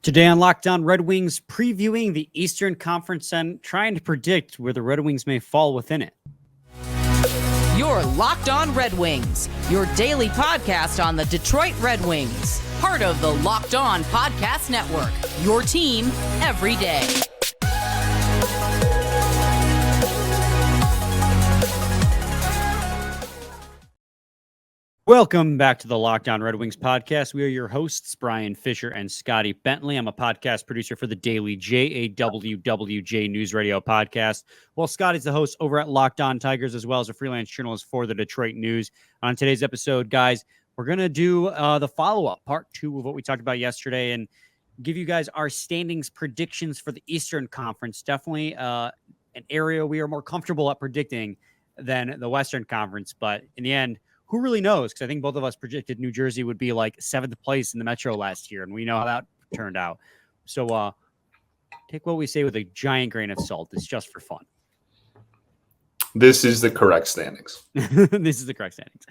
Today on Locked On Red Wings, previewing the Eastern Conference and trying to predict where the Red Wings may fall within it. You're Locked On Red Wings, your daily podcast on the Detroit Red Wings. Part of the Locked On Podcast Network, your team every day. Welcome back to the Locked On Red Wings podcast. We are your hosts, Brian Fisher and Scotty Bentley. I'm a podcast producer for the daily JAWWJ News Radio podcast, while Scotty's the host over at Locked On Tigers, as well as a freelance journalist for the Detroit News. On today's episode, guys, we're going to do the follow-up, part 2 of what we talked about yesterday, and give you guys our standings predictions for the Eastern Conference. Definitely an area we are more comfortable at predicting than the Western Conference, but in the end, who really knows? Because I think both of us predicted New Jersey would be like 7th place in the Metro last year, and we know how that turned out. So take what we say with a giant grain of salt. It's just for fun. This is the correct standings. This is the correct standings.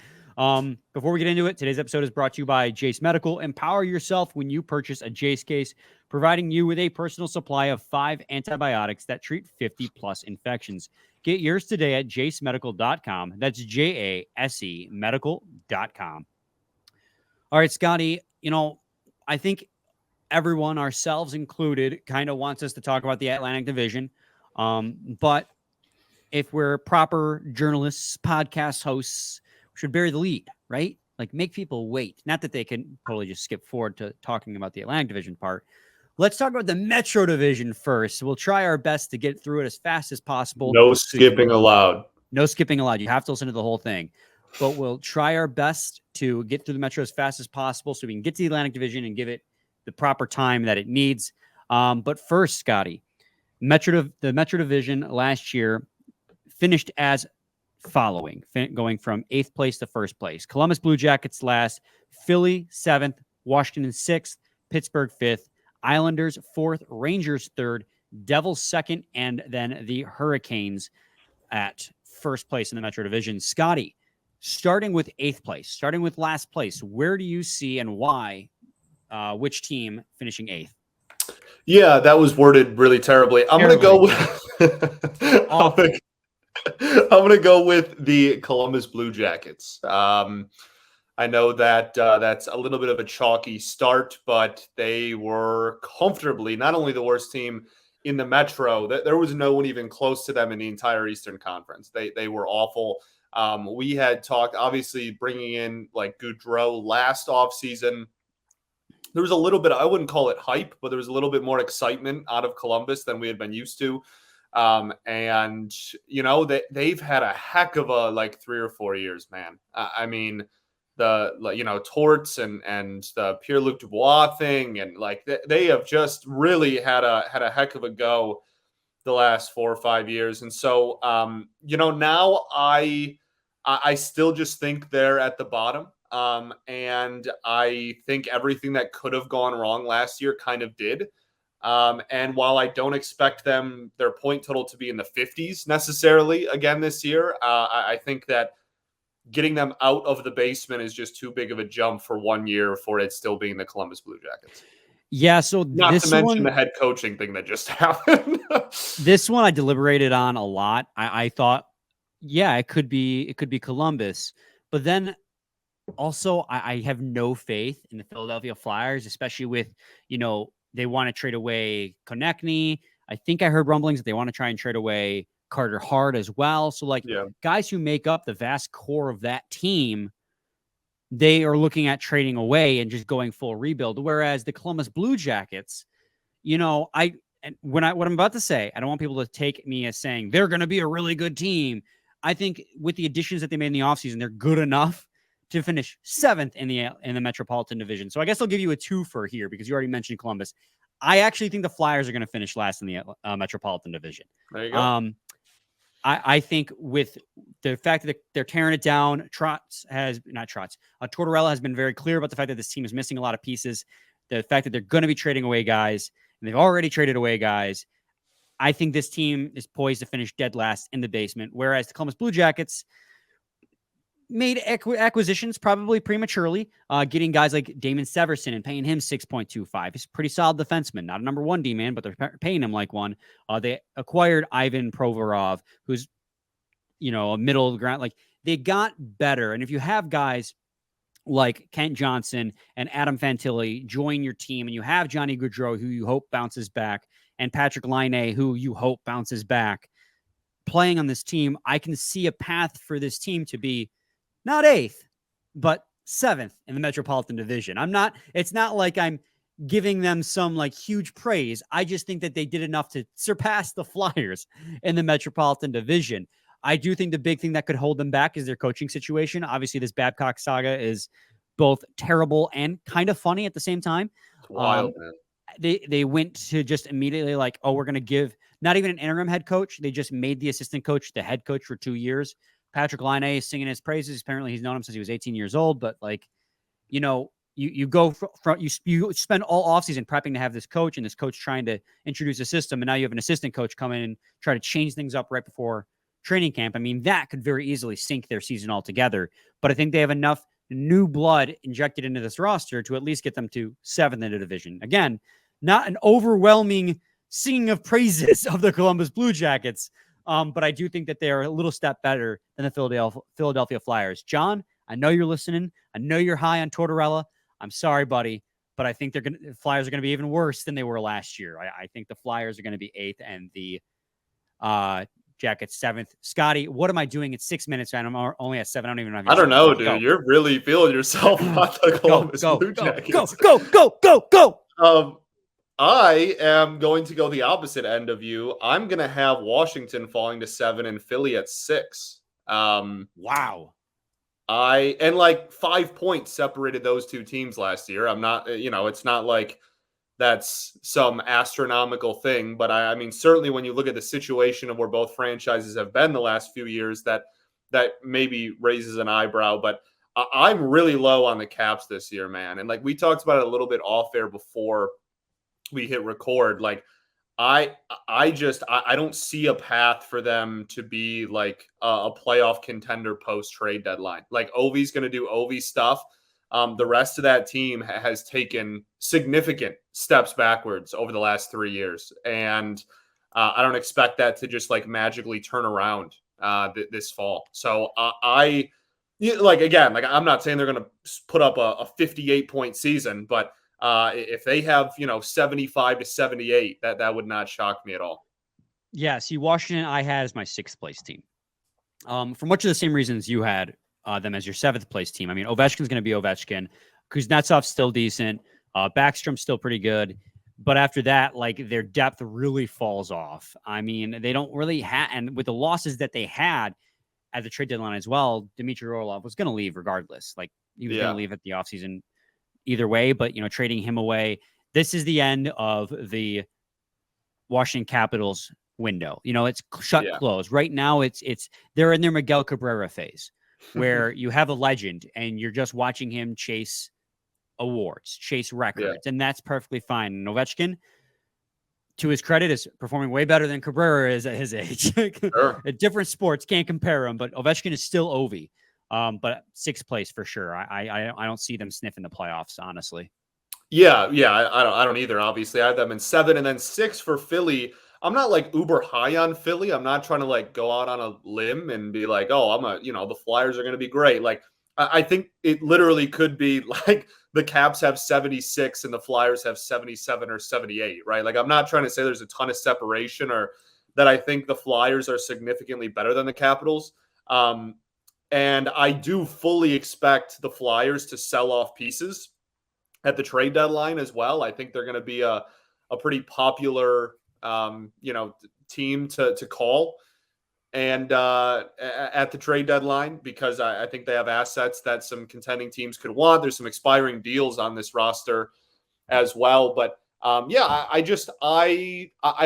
Before we get into it, today's episode is brought to you by Jase Medical. Empower yourself when you purchase a Jase case, providing you with a personal supply of 5 antibiotics that treat 50-plus infections. Get yours today at jasemedical.com. That's JASE medical.com. All right, Scotty, I think everyone, ourselves included, kind of wants us to talk about the Atlantic Division. But if we're proper journalists, podcast hosts, we should bury the lead, right? Like, make people wait. Not that they can totally just skip forward to talking about the Atlantic Division part. Let's talk about the Metro Division first. We'll try our best to get through it as fast as possible. No skipping allowed. No skipping allowed. You have to listen to the whole thing. But we'll try our best to get through the Metro as fast as possible so we can get to the Atlantic Division and give it the proper time that it needs. But first, Scotty, the Metro Division last year finished as following, going from 8th place to 1st place. Columbus Blue Jackets last, Philly 7th, Washington 6th, Pittsburgh 5th, Islanders 4th, Rangers 3rd, Devils 2nd, and then the Hurricanes at 1st place in the Metro Division. Scotty, starting with 8th place, starting with last place, where do you see and why which team finishing 8th? Yeah, that was worded really terribly. I'm going to go with I'm going to go with the Columbus Blue Jackets. I know that that's a little bit of a chalky start, but they were comfortably not only the worst team in the Metro, there was no one even close to them in the entire Eastern Conference. They were awful. We had talked, obviously, bringing in like Gaudreau last offseason. There was a little bit, I wouldn't call it hype, but there was a little bit more excitement out of Columbus than we had been used to. And, they've had a heck of a 3 or 4 years, man. I mean, Torts and the Pierre-Luc Dubois thing, and they have just really had a heck of a go the last 4 or 5 years. And so, now I still just think they're at the bottom. And I think everything that could have gone wrong last year kind of did. And while I don't expect their point total to be in the 50s necessarily again this year, I think that getting them out of the basement is just too big of a jump for 1 year for it still being the Columbus Blue Jackets. Yeah, so not to mention the head coaching thing that just happened. This one I deliberated on a lot. I thought, yeah, it could be Columbus, but then also I have no faith in the Philadelphia Flyers, especially with they want to trade away Konechny. I think I heard rumblings that they want to try and trade away Carter Hart as well. So guys who make up the vast core of that team, they are looking at trading away and just going full rebuild. Whereas the Columbus Blue Jackets, what I'm about to say, I don't want people to take me as saying they're going to be a really good team. I think with the additions that they made in the offseason, they're good enough to finish 7th in the Metropolitan Division. So I guess I'll give you a twofer here because you already mentioned Columbus. I actually think the Flyers are going to finish last in the Metropolitan Division. There you go. I think with the fact that they're tearing it down, Tortorella has been very clear about the fact that this team is missing a lot of pieces. The fact that they're going to be trading away guys, and they've already traded away guys. I think this team is poised to finish dead last in the basement. Whereas the Columbus Blue Jackets, made acquisitions probably prematurely, getting guys like Damon Severson and paying him 6.25. He's a pretty solid defenseman, not a number one D man, but they're paying him like one. They acquired Ivan Provorov, who's, a middle of the ground. Like, they got better. And if you have guys like Kent Johnson and Adam Fantilli join your team, and you have Johnny Gaudreau, who you hope bounces back, and Patrick Laine, who you hope bounces back, playing on this team, I can see a path for this team to be not 8th, but 7th in the Metropolitan Division. It's not like I'm giving them some like huge praise. I just think that they did enough to surpass the Flyers in the Metropolitan Division. I do think the big thing that could hold them back is their coaching situation. Obviously, this Babcock saga is both terrible and kind of funny at the same time. It's wild, man. They went to just immediately like, oh, we're going to give not even an interim head coach. They just made the assistant coach the head coach for 2 years. Patrick Laine is singing his praises. Apparently, he's known him since he was 18 years old. But like, you go from you spend all offseason prepping to have this coach, and this coach trying to introduce a system, and now you have an assistant coach come in and try to change things up right before training camp. I mean, that could very easily sink their season altogether. But I think they have enough new blood injected into this roster to at least get them to 7th in the division. Again, not an overwhelming singing of praises of the Columbus Blue Jackets, but I do think that they are a little step better than the Philadelphia Flyers. John, I know you're listening. I know you're high on Tortorella. I'm sorry, buddy, but I think the Flyers are going to be even worse than they were last year. I think the Flyers are going to be 8th and the Jackets 7th. Scotty, what am I doing? It's 6 minutes, and I'm only at 7. I don't even know. I don't know, dude. Go. You're really feeling yourself about the Columbus Blue Jackets. Go. I am going to go the opposite end of you. I'm going to have Washington falling to 7 and Philly at 6. Wow. And like 5 points separated those two teams last year. I'm not, it's not like that's some astronomical thing, but I mean, certainly when you look at the situation of where both franchises have been the last few years, that maybe raises an eyebrow. But I'm really low on the Caps this year, man. And like we talked about it a little bit off air before we hit record. Like I don't see a path for them to be like a playoff contender post trade deadline. Like Ovi's going to do Ovi stuff. The rest of that team has taken significant steps backwards over the last 3 years. And I don't expect that to just like magically turn around this fall. So I'm not saying they're going to put up a 58-point season, but if they have, 75 to 78, that would not shock me at all. Yeah. See, Washington, I had as my 6th place team. For much of the same reasons you had them as your 7th place team. I mean, Ovechkin's going to be Ovechkin. Kuznetsov's still decent. Backstrom's still pretty good. But after that, like their depth really falls off. I mean, they don't really have, and with the losses that they had at the trade deadline as well, Dmitry Orlov was going to leave regardless. Like he was going to leave at the offseason either way, but trading him away. This is the end of the Washington Capitals window. It's shut closed. Right now they're in their Miguel Cabrera phase where you have a legend and you're just watching him chase awards, chase records, and that's perfectly fine. And Ovechkin, to his credit, is performing way better than Cabrera is at his age. Sure. Different sports, can't compare them, but Ovechkin is still Ovi. But 6th place for sure. I don't see them sniffing the playoffs, honestly. Yeah, I don't either. Obviously, I have them in 7 and then 6 for Philly. I'm not like uber high on Philly. I'm not trying to like go out on a limb and be like, oh, the Flyers are going to be great. Like, I think it literally could be like the Caps have 76 and the Flyers have 77 or 78, right? Like, I'm not trying to say there's a ton of separation or that I think the Flyers are significantly better than the Capitals. And I do fully expect the Flyers to sell off pieces at the trade deadline as well. I think they're going to be a pretty popular team to call and at the trade deadline, because I think they have assets that some contending teams could want. There's some expiring deals on this roster as well. But I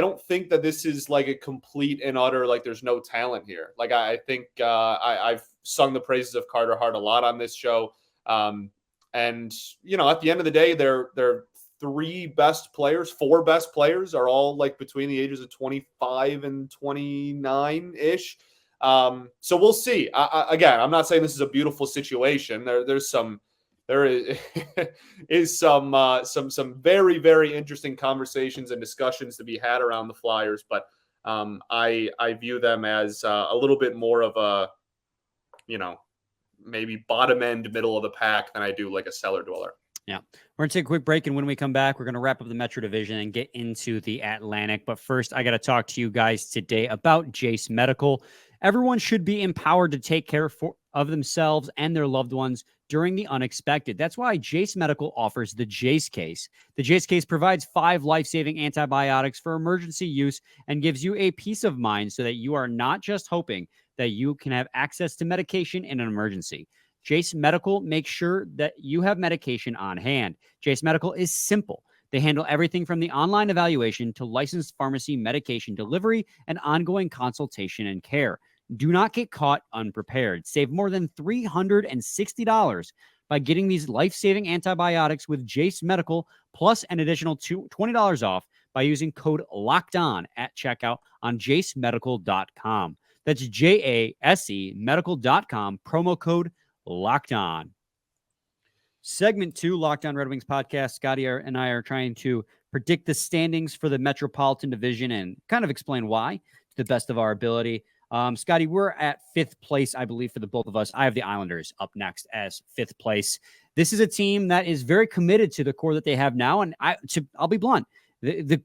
don't think that this is like a complete and utter, like there's no talent here. Like I think I've sung the praises of Carter Hart a lot on this show. And at the end of the day, they're 4 best players are all like between the ages of 25 and 29 ish. So we'll see. Again, I'm not saying this is a beautiful situation. There is some very, very interesting conversations and discussions to be had around the Flyers, but I view them as a little bit more of a, maybe bottom end, middle of the pack than I do like a cellar dweller. Yeah. We're going to take a quick break, and when we come back, we're going to wrap up the Metro Division and get into the Atlantic. But first, I got to talk to you guys today about Jase Medical. Everyone should be empowered to take care of themselves and their loved ones during the unexpected. That's why Jase Medical offers the Jase Case. The Jase Case provides 5 life-saving antibiotics for emergency use and gives you a peace of mind so that you are not just hoping that you can have access to medication in an emergency. Jase Medical makes sure that you have medication on hand. Jase Medical is simple. They handle everything from the online evaluation to licensed pharmacy medication delivery and ongoing consultation and care. Do not get caught unprepared. Save more than $360 by getting these life-saving antibiotics with Jase Medical, plus an additional $20 off by using code LOCKEDON at checkout on jasemedical.com. That's JASE medical.com, promo code Locked On. Segment 2, Locked On Red Wings podcast. Scotty and I are trying to predict the standings for the Metropolitan Division and kind of explain why to the best of our ability. Scotty, we're at 5th place, I believe, for the both of us. I have the Islanders up next as 5th place. This is a team that is very committed to the core that they have now, and I'll be blunt. The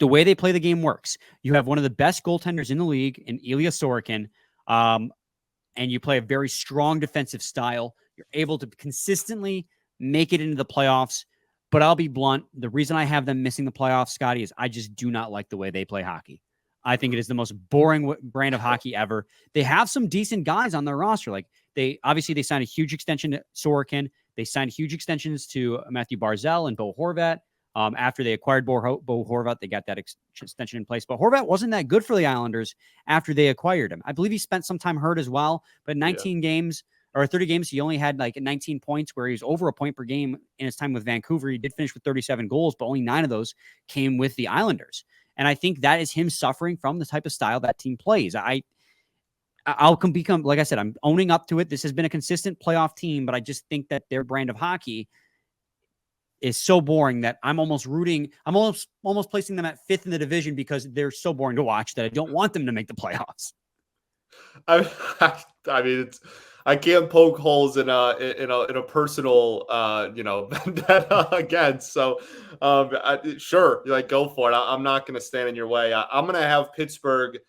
way they play the game works. You have one of the best goaltenders in the league in Ilya Sorokin, and you play a very strong defensive style. You're able to consistently make it into the playoffs. But I'll be blunt. The reason I have them missing the playoffs, Scotty, is I just do not like the way they play hockey. I think it is the most boring brand of hockey ever. They have some decent guys on their roster. Like they signed a huge extension to Sorokin. They signed huge extensions to Matthew Barzal and Bo Horvat. After they acquired Bo Horvat, they got that extension in place. But Horvat wasn't that good for the Islanders after they acquired him. I believe he spent some time hurt as well. But 19 games or 30 games, he only had like 19 points, where he was over a point per game in his time with Vancouver. He did finish with 37 goals, but only 9 of those came with the Islanders. And I think that is him suffering from the type of style that team plays. I'll become, like I said, I'm owning up to it. This has been a consistent playoff team, but I just think that their brand of hockey is so boring that I'm almost placing them at 5th in the division because they're so boring to watch that I don't want them to make the playoffs. I mean, I can't poke holes in a personal vendetta against. So sure, like go for it. I'm not going to stand in your way. I'm going to have Pittsburgh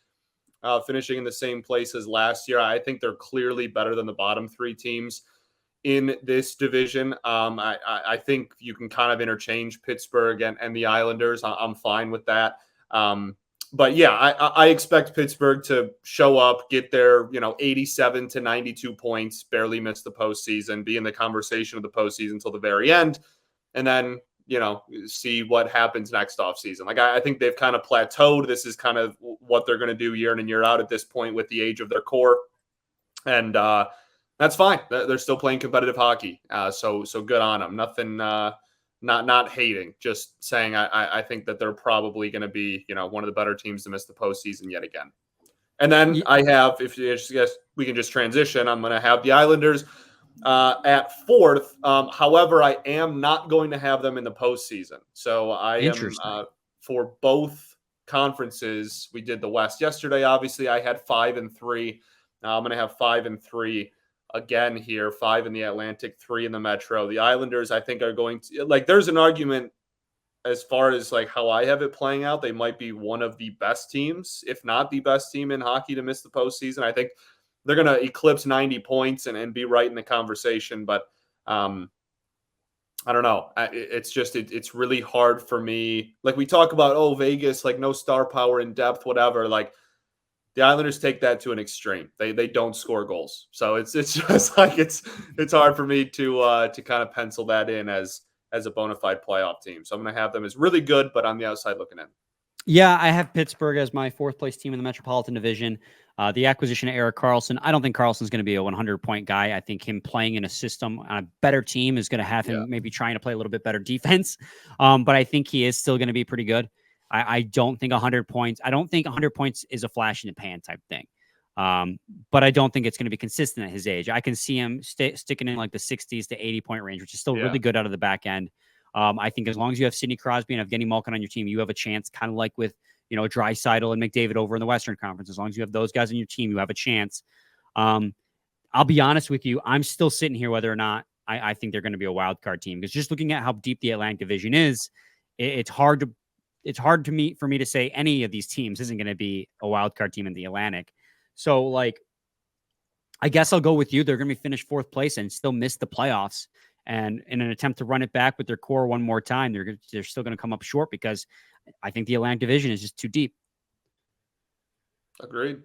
finishing in the same place as last year. I think they're clearly better than the bottom 3 teams in this division. I think you can kind of interchange Pittsburgh and the Islanders. I'm fine with that. But yeah, I expect Pittsburgh to show up, get their 87 to 92 points, barely miss the postseason, be in the conversation of the postseason until the very end, and then see what happens next offseason. Like I think they've kind of plateaued. This is kind of what they're going to do year in and year out at this point with the age of their core, and that's fine. They're still playing competitive hockey, so good on them. Nothing. Not hating, just saying I think that they're probably going to be, one of the better teams to miss the postseason yet again. And then I have, if you guess we can just transition, I'm going to have the Islanders at 4th. However, I am not going to have them in the postseason. So I am for both conferences. We did the West yesterday. Obviously, I had 5 and 3. I'm going to have 5 and 3. Again here, 5 in the Atlantic, 3 in the Metro. The Islanders, I think, are going to, there's an argument as far as how I have it playing out. They might be one of the best teams, if not the best team in hockey to miss the postseason. I think they're going to eclipse 90 points and be right in the conversation. But I don't know. It's just, it's really hard for me. Like we talk about, Vegas, no star power in depth, whatever. The Islanders take that to an extreme. They don't score goals, so it's just it's hard for me to kind of pencil that in as a bona fide playoff team. So I'm going to have them as really good, but on the outside looking in. Yeah, I have Pittsburgh as my 4th place team in the Metropolitan Division. The acquisition of Erik Karlsson, I don't think Karlsson's going to be a 100-point guy. I think him playing in a system on a better team is going to have him maybe trying to play a little bit better defense. But I think he is still going to be pretty good. I don't think 100 points. I don't think 100 points is a flash in the pan type thing. But I don't think it's going to be consistent at his age. I can see him sticking in like the 60s to 80-point range, which is still really good out of the back end. I think as long as you have Sidney Crosby and Evgeny Malkin on your team, you have a chance, kind of like with, Draisaitl and McDavid over in the Western Conference. As long as you have those guys on your team, you have a chance. I'll be honest with you. I'm still sitting here whether or not I think they're going to be a wild card team, because just looking at how deep the Atlantic Division is, it's hard for me to say any of these teams isn't going to be a wild card team in the Atlantic. So, like, I guess I'll go with you. They're going to be finished 4th place and still miss the playoffs. And in an attempt to run it back with their core one more time, they're still going to come up short, because I think the Atlantic Division is just too deep. Agreed.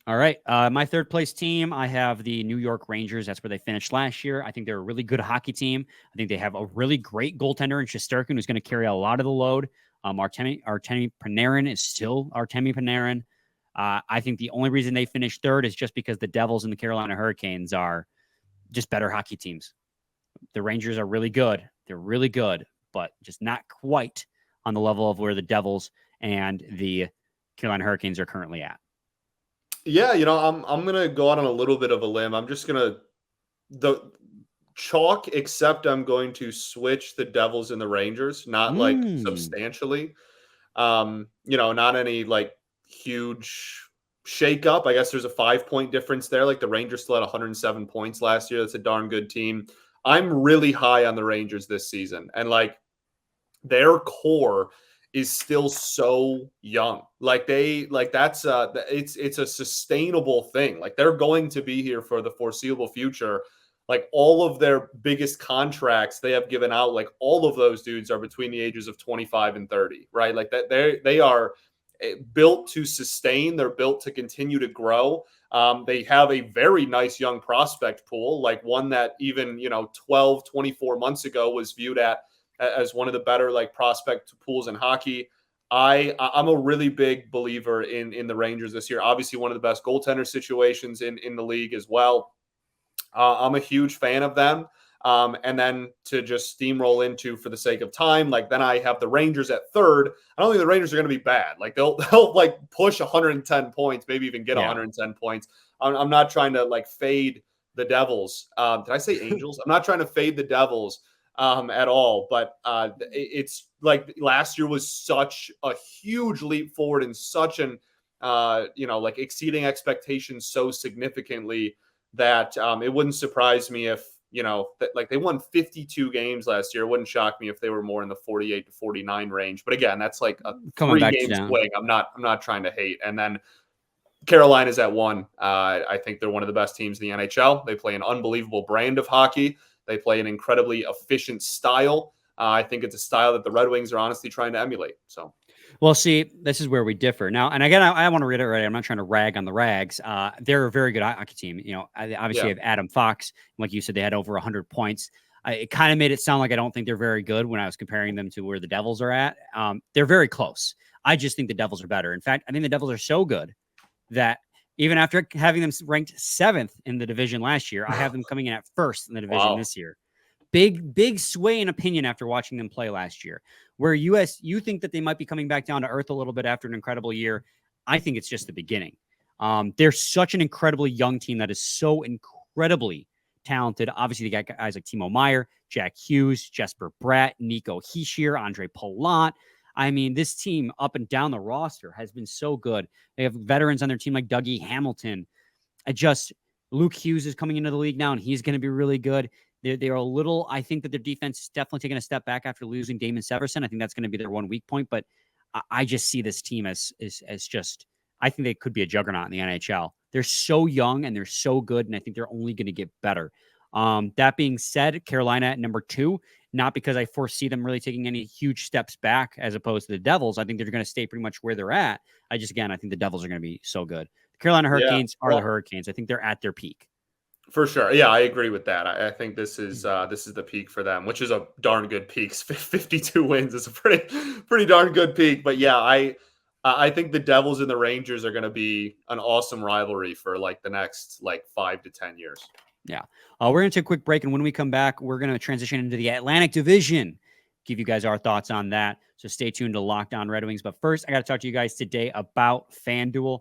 All right. My 3rd place team, I have the New York Rangers. That's where they finished last year. I think they're a really good hockey team. I think they have a really great goaltender in Shesterkin, who's going to carry a lot of the load. Artemi Panarin is still Artemi Panarin. I think the only reason they finished 3rd is just because the Devils and the Carolina Hurricanes are just better hockey teams. The Rangers are really good. They're really good, but just not quite on the level of where the Devils and the Carolina Hurricanes are currently at. Yeah, I'm gonna go out on a little bit of a limb. I'm just gonna the chalk, except I'm going to switch the Devils and the Rangers, not like substantially. Not any like huge shakeup. I guess there's a 5-point difference there. Like the Rangers still had 107 points last year. That's a darn good team. I'm really high on the Rangers this season, and like their core is still so young. Like that's it's a sustainable thing. Like they're going to be here for the foreseeable future. Like all of their biggest contracts they have given out, like all of those dudes are between the ages of 25 and 30, right? Like that they are built to sustain. They're built to continue to grow. They have a very nice young prospect pool, like one that even, 12, 24 months ago was viewed as one of the better like prospect pools in hockey. I'm a really big believer in the Rangers this year. Obviously, one of the best goaltender situations in the league as well. I'm a huge fan of them. And then to just steamroll into, for the sake of time, like then I have the Rangers at 3rd. I don't think the Rangers are going to be bad. Like they'll like push 110 points, maybe even get 110 points. I'm not trying to like fade the Devils. Did I say Angels? I'm not trying to fade the Devils at all. But it's like last year was such a huge leap forward and such an, like exceeding expectations so significantly that it wouldn't surprise me if, like they won 52 games last year. It wouldn't shock me if they were more in the 48 to 49 range. But again, that's like a 3-game swing. I'm not trying to hate. And then Carolina's at 1. I think they're one of the best teams in the NHL. They play an unbelievable brand of hockey. They play an incredibly efficient style. I think it's a style that the Red Wings are honestly trying to emulate. So. Well, see, this is where we differ now. And again, I want to reiterate, I'm not trying to rag on the Rags. They're a very good hockey team. Obviously have Adam Fox. Like you said, they had over 100 points. It kind of made it sound like I don't think they're very good when I was comparing them to where the Devils are at. They're very close. I just think the Devils are better. In fact, I think the Devils are so good that even after having them ranked 7th in the division last year, I have them coming in at 1st in the division this year. Big sway in opinion after watching them play last year. Where you think that they might be coming back down to earth a little bit after an incredible year. I think it's just the beginning. They're such an incredibly young team that is so incredibly talented. Obviously, they got guys like Timo Meier, Jack Hughes, Jesper Bratt, Nico Hischier, Andre Palat. I mean, this team up and down the roster has been so good. They have veterans on their team like Dougie Hamilton. Luke Hughes is coming into the league now, and he's going to be really good. They're a little, I think that their defense is definitely taking a step back after losing Damon Severson. I think that's going to be their one weak point, but I just see this team as just, I think they could be a juggernaut in the NHL. They're so young and they're so good, and I think they're only going to get better. That being said, Carolina at number 2, not because I foresee them really taking any huge steps back as opposed to the Devils. I think they're going to stay pretty much where they're at. I think the Devils are going to be so good. The Carolina Hurricanes are the Hurricanes. I think they're at their peak. For sure. Yeah, I agree with that. I think this is the peak for them, which is a darn good peak. 52 wins is a pretty darn good peak. But yeah, I think the Devils and the Rangers are going to be an awesome rivalry for like the next 5 to 10 years. Yeah. We're going to take a quick break, and when we come back, we're going to transition into the Atlantic Division. Give you guys our thoughts on that. So stay tuned to Locked On Red Wings. But first, I got to talk to you guys today about FanDuel.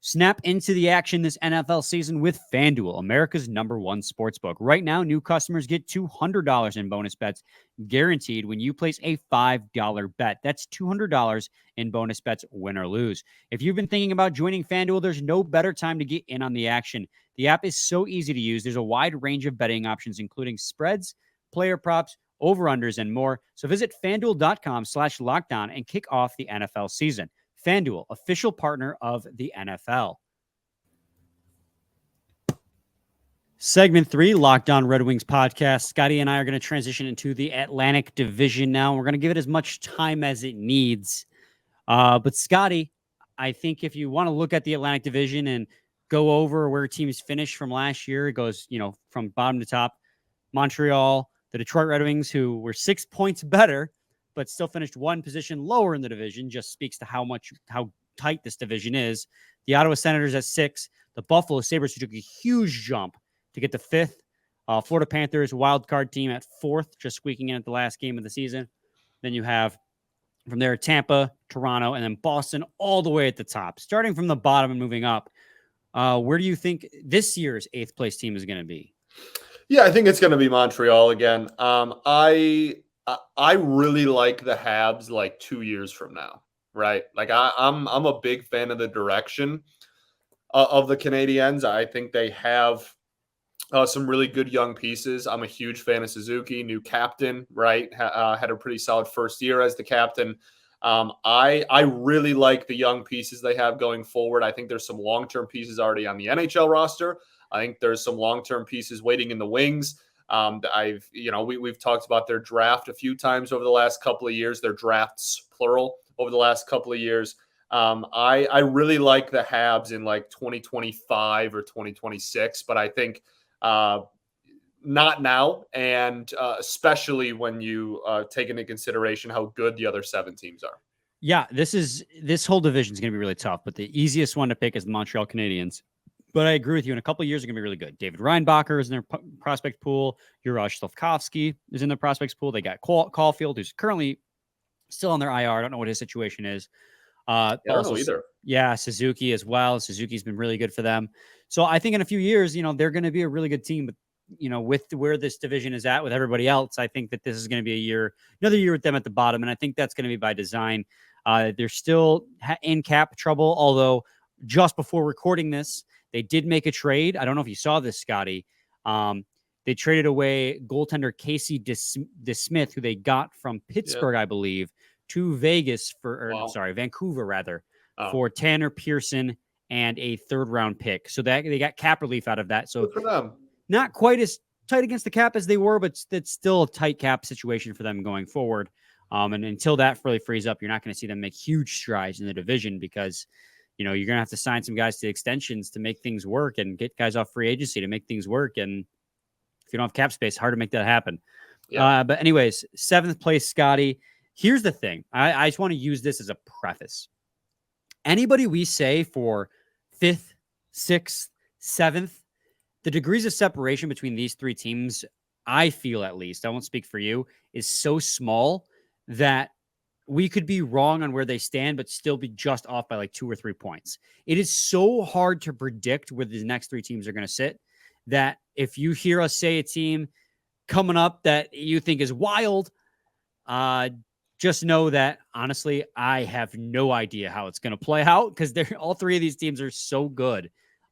Snap into the action this NFL season with FanDuel, America's #1 sportsbook. Right now, new customers get $200 in bonus bets guaranteed when you place a $5 bet. That's $200 in bonus bets, win or lose. If you've been thinking about joining FanDuel, there's no better time to get in on the action. The app is so easy to use. There's a wide range of betting options, including spreads, player props, over-unders, and more. So visit FanDuel.com/lockdown and kick off the NFL season. FanDuel, official partner of the NFL. Segment 3, Locked On Red Wings podcast. Scotty and I are going to transition into the Atlantic Division now. We're going to give it as much time as it needs. But Scotty, I think if you want to look at the Atlantic Division and go over where teams finished from last year, it goes, from bottom to top. Montreal, the Detroit Red Wings, who were 6 points better, but still finished one position lower in the division, just speaks to how tight this division is. The Ottawa Senators at 6, the Buffalo Sabres, who took a huge jump to get to 5th. Florida Panthers, wild card team at 4th, just squeaking in at the last game of the season. Then you have from there Tampa, Toronto, and then Boston all the way at the top. Starting from the bottom and moving up, where do you think this year's 8th place team is going to be? Yeah, I think it's going to be Montreal again. I really like the Habs like 2 years from now, right? Like I'm a big fan of the direction of the Canadiens. I think they have some really good young pieces. I'm a huge fan of Suzuki, new captain, right? Had a pretty solid first year as the captain. I really like the young pieces they have going forward. I think there's some long-term pieces already on the NHL roster. I think there's some long-term pieces waiting in the wings. We've talked about their draft a few times over the last couple of years, their drafts, plural, over the last couple of years. I really like the Habs in like 2025 or 2026, but I think not now. And especially when you take into consideration how good the other 7 teams are. Yeah, this whole division is going to be really tough, but the easiest one to pick is the Montreal Canadiens. But I agree with you. In a couple of years, they're going to be really good. David Reinbacher is in their prospect pool. Juraj Slafkovsky is in their prospects pool. They got Caulfield, who's currently still on their IR. I don't know what his situation is. I don't know either. Yeah, Suzuki as well. Suzuki's been really good for them. So I think in a few years, they're going to be a really good team. But, with where this division is at with everybody else, I think that this is going to be another year with them at the bottom. And I think that's going to be by design. They're still in cap trouble, although just before recording this, they did make a trade. I don't know if you saw this, Scotty. They traded away goaltender Casey DeSmith, who they got from Pittsburgh, I believe, to Vegas Vancouver rather, for Tanner Pearson and a 3rd-round pick. So that they got cap relief out of that. So good for them. Not quite as tight against the cap as they were, but it's still a tight cap situation for them going forward. And until that really frees up, you're not going to see them make huge strides in the division because you're going to have to sign some guys to extensions to make things work and get guys off free agency to make things work. And if you don't have cap space, hard to make that happen. Yeah. But anyways, 7th place, Scotty. Here's the thing. I just want to use this as a preface. Anybody we say for 5th, 6th, 7th, the degrees of separation between these 3 teams, I feel at least, I won't speak for you, is so small that we could be wrong on where they stand, but still be just off by like 2 or 3 points. It is so hard to predict where the next 3 teams are going to sit that if you hear us say a team coming up that you think is wild, just know that, honestly, I have no idea how it's going to play out because all 3 of these teams are so good.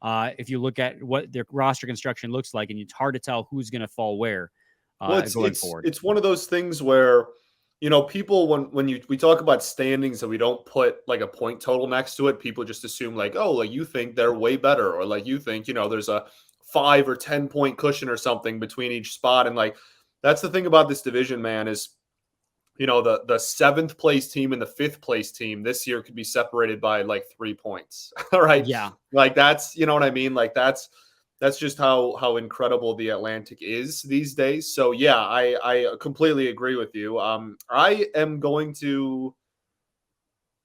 If you look at what their roster construction looks like, and it's hard to tell who's going to fall where going forward. It's one of those things where people, when we talk about standings and we don't put like a point total next to it, people just assume like, oh, like you think they're way better, or like you think, there's a 5 or 10 point cushion or something between each spot. And like, that's the thing about this division, man, is, the 7th place team and the 5th place team this year could be separated by like 3 points. All right. Yeah. Like that's, what I mean? Like that's just how incredible the Atlantic is these days. So yeah, I completely agree with you. I am going to,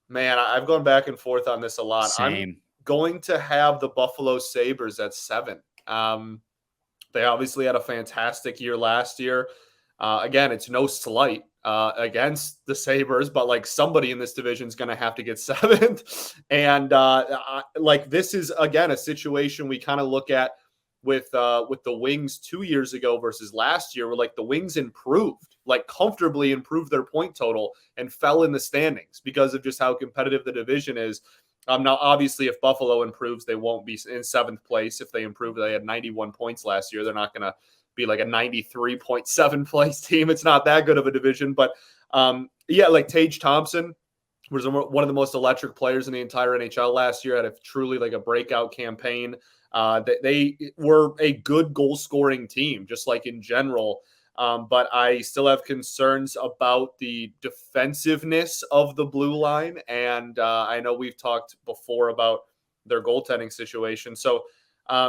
man, I've gone back and forth on this a lot. Same. I'm going to have the Buffalo Sabres at 7. They obviously had a fantastic year last year. Again, it's no slight against the Sabres, but like somebody in this division is going to have to get seventh. And like this is, again, a situation we kind of look at with the Wings 2 years ago versus last year, where like the Wings improved, like comfortably improved their point total and fell in the standings because of just how competitive the division is. Now, obviously, if Buffalo improves, they won't be in seventh place. If they improve, they had 91 points last year. They're not going to be like a 93.7 place team. It's not that good of a division. But yeah, like Tage Thompson was one of the most electric players in the entire NHL last year. Had a truly like a breakout campaign. They were a good goal scoring team, just like in general. But I still have concerns about the defensiveness of the blue line. And I know we've talked before about their goaltending situation. So,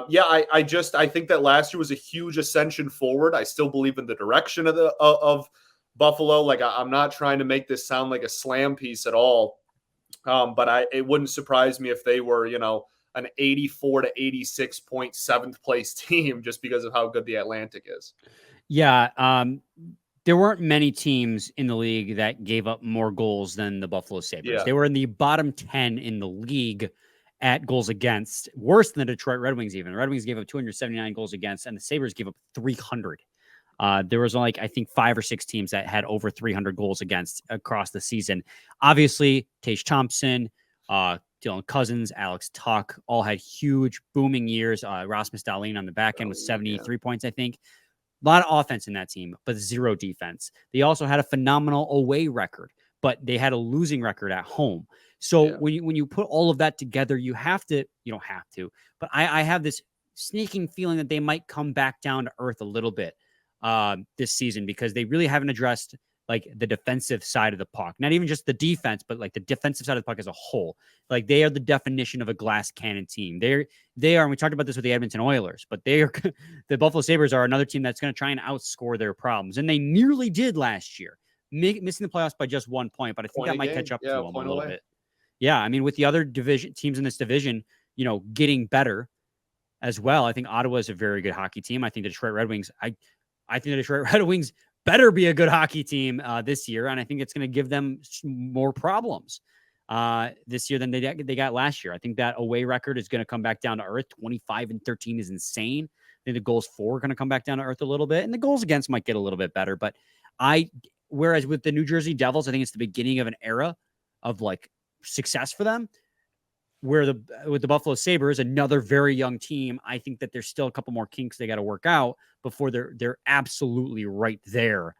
yeah, I think that last year was a huge ascension forward. I still believe in the direction of Buffalo. Like, I'm not trying to make this sound like a slam piece at all. But it wouldn't surprise me if they were, an 84 to 86.7th place team just because of how good the Atlantic is. Yeah, there weren't many teams in the league that gave up more goals than the Buffalo Sabres. Yeah. They were in the bottom 10 in the league at goals against, worse than the Detroit Red Wings even. The Red Wings gave up 279 goals against, and the Sabres gave up 300. There was I think 5 or 6 teams that had over 300 goals against across the season. Obviously, Tage Thompson, Dylan Cousins, Alex Tuch, all had huge booming years. Rasmus Dahlin on the back end with 73 points, I think. A lot of offense in that team, but 0 defense. They also had a phenomenal away record, but they had a losing record at home. So when you put all of that together, you don't have to, but I have this sneaking feeling that they might come back down to earth a little bit this season, because they really haven't addressed like the defensive side of the puck, not even just the defense, but like the defensive side of the puck as a whole. Like they are the definition of a glass cannon team. They are, and we talked about this with the Edmonton Oilers, but they are the Buffalo Sabres are another team that's going to try and outscore their problems. And they nearly did last year, missing the playoffs by just 1 point, but I think that might catch up to them a little bit. Yeah. I mean, with the other teams in this division, getting better as well. I think Ottawa is a very good hockey team. I think the Detroit Red Wings, I think the Detroit Red Wings better be a good hockey team this year. And I think it's going to give them more problems this year than they got last year. I think that away record is going to come back down to earth. 25-13 is insane. I think the goals for are going to come back down to earth a little bit, and the goals against might get a little bit better. But whereas with the New Jersey Devils, I think it's the beginning of an era of like success for them. Where with the Buffalo Sabres, another very young team, I think that there's still a couple more kinks they got to work out before they're absolutely right there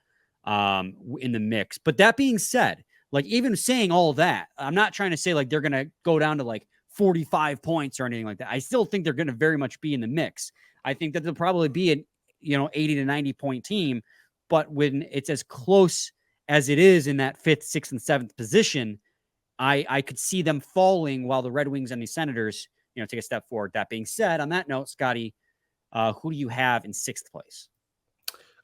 in the mix. But that being said, like even saying all that, I'm not trying to say like they're going to go down to like 45 points or anything like that. I still think they're going to very much be in the mix. I think that they'll probably be an 80 to 90 point team, but when it's as close as it is in that 5th, 6th, and 7th position, I could see them falling while the Red Wings and the Senators, take a step forward. That being said, on that note, Scotty, who do you have in 6th place?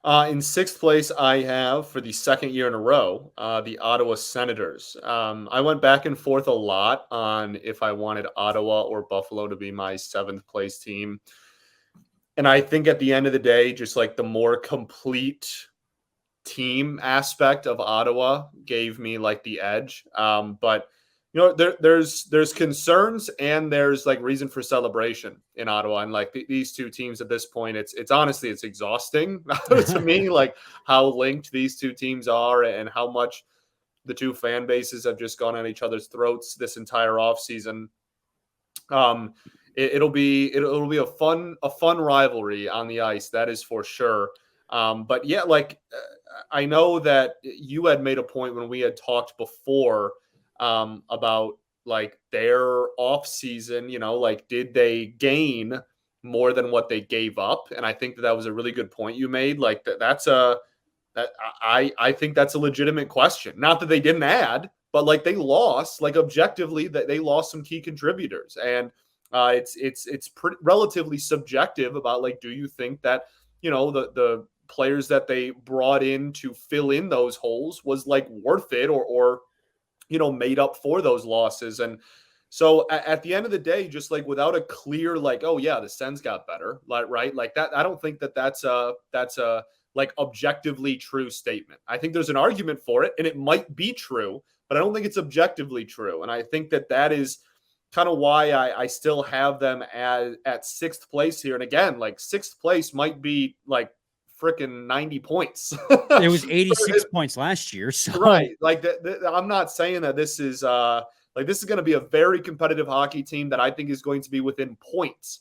In 6th place, I have, for the 2nd year in a row, the Ottawa Senators. I went back and forth a lot on if I wanted Ottawa or Buffalo to be my 7th place team. And I think at the end of the day, just like the more complete team aspect of Ottawa gave me like the edge. But there's concerns and there's like reason for celebration in Ottawa. And like these two teams at this point, it's honestly, it's exhausting to me, like how linked these two teams are and how much the two fan bases have just gone at each other's throats this entire offseason. It'll be a fun rivalry on the ice. That is for sure. But yeah, like I know that you had made a point when we had talked before about like their off season, like did they gain more than what they gave up? And I think that was a really good point you made. Like I think that's a legitimate question. Not that they didn't add, but like they lost, like objectively that they lost some key contributors, and it's pretty relatively subjective about like, do you think that the players that they brought in to fill in those holes was like worth it or made up for those losses? And so at the end of the day, just like without a clear, like, oh yeah, the Sens got better, like, right? Like that, I don't think that that's a like objectively true statement. I think there's an argument for it, and it might be true, but I don't think it's objectively true. And I think that is kind of why I still have them at sixth place here. And again, like sixth place might be like freaking 90 points. It was 86 points last year. So right. Like I'm not saying that this is this is going to be a very competitive hockey team that I think is going to be within points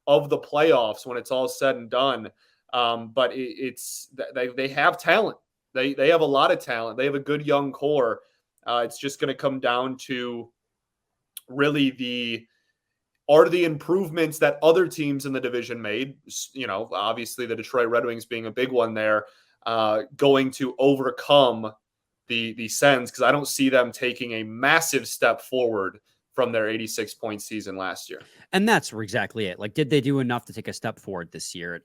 of the playoffs when it's all said and done. But they have talent. They have a lot of talent. They have a good young core. It's just going to come down to really the improvements that other teams in the division made. You know, obviously the Detroit Red Wings being a big one there, going to overcome the Sens, because I don't see them taking a massive step forward from their 86-point season last year. And that's exactly it. Like, did they do enough to take a step forward this year?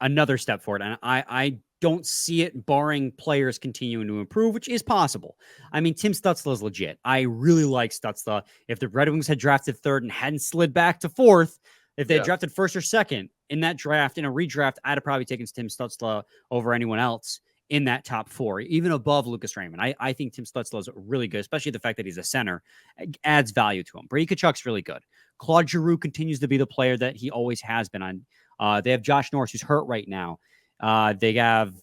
Another step forward. And I don't see it, barring players continuing to improve, which is possible. I mean, Tim Stützle is legit. I really like Stützle. If the Red Wings had drafted third and hadn't slid back to fourth, if they had drafted first or second in that draft, in a redraft, I'd have probably taken Tim Stützle over anyone else in that top four, even above Lucas Raymond. I think Tim Stützle is really good, especially the fact that he's a center adds value to him. Brady Tkachuk's really good. Claude Giroux continues to be the player that he always has been on. They have Josh Norris, who's hurt right now. They have